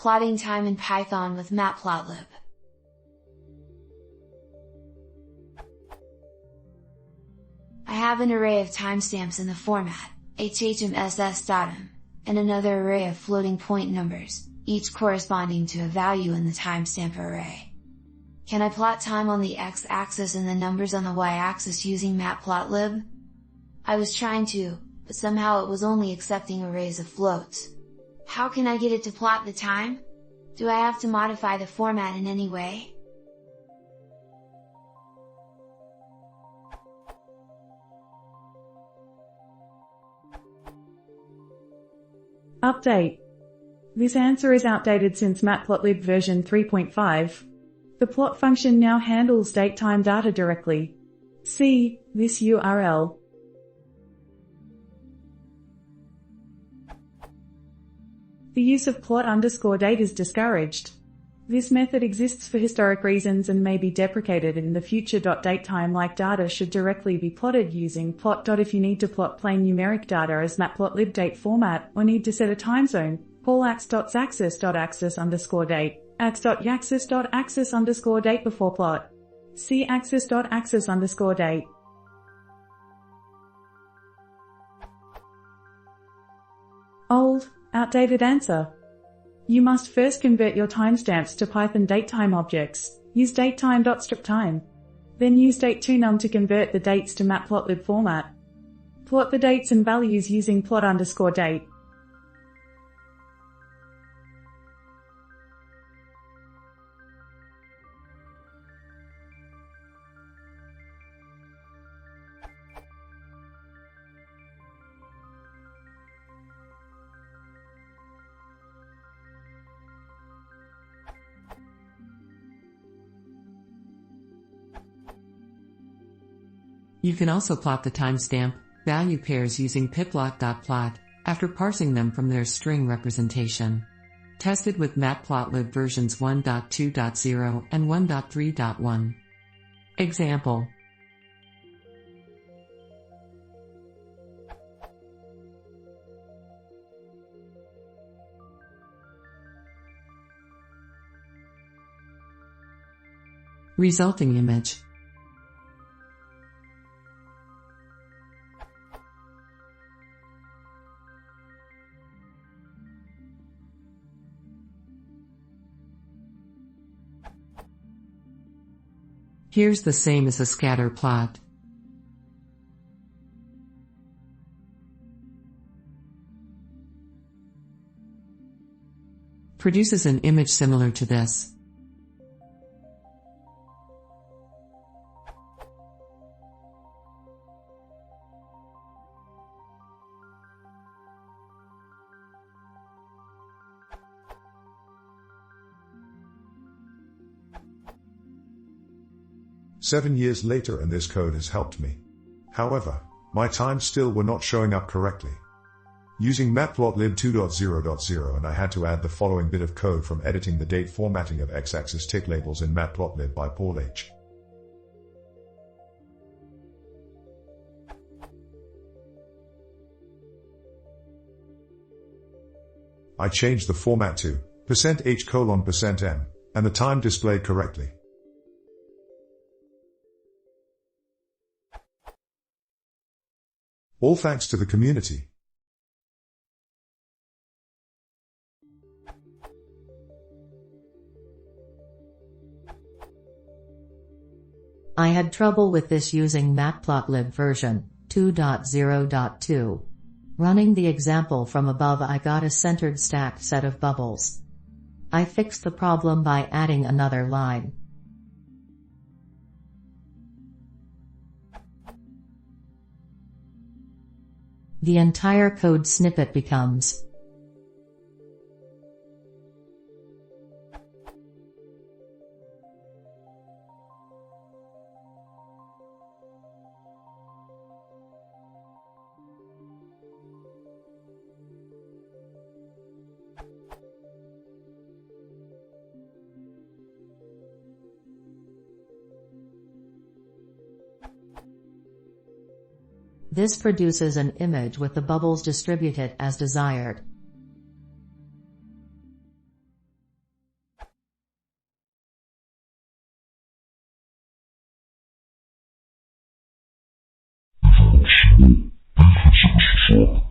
Plotting time in Python with Matplotlib. I have an array of timestamps in the format HHMSS.m, and another array of floating point numbers, each corresponding to a value in the timestamp array. Can I plot time on the x-axis and the numbers on the y-axis using Matplotlib? I was trying to, but somehow it was only accepting arrays of floats. How can I get it to plot the time? Do I have to modify the format in any way? Update. This answer is outdated since Matplotlib version 3.5. The plot function now handles datetime data directly. See this URL. The use of plot_date is discouraged. This method exists for historic reasons and may be deprecated in the future. Datetime-like data should directly be plotted using plot. If you need to plot plain numeric data as Matplotlib date format, or need to set a time zone, call ax.axis.axis_date, ax.yaxis.axis_date before plot. See axis.axis_date. Old, outdated answer. You must first convert your timestamps to Python datetime objects. Use datetime.striptime. Then use date2num to convert the dates to Matplotlib format. Plot the dates and values using plot_date. You can also plot the timestamp value pairs using pitplot.plot, after parsing them from their string representation. Tested with Matplotlib versions 1.2.0 and 1.3.1. Example. Resulting image. Here's the same as a scatter plot. Produces an image similar to this. Seven years later, and this code has helped me. However, my times still were not showing up correctly. Using Matplotlib 2.0.0, and I had to add the following bit of code from editing the date formatting of x-axis tick labels in Matplotlib by Paul H. I changed the format to %h:%m, and the time displayed correctly. All thanks to the community. I had trouble with this using Matplotlib version 2.0.2. Running the example from above, I got a centered stacked set of bubbles. I fixed the problem by adding another line. The entire code snippet becomes This produces an image with the bubbles distributed as desired. B considers the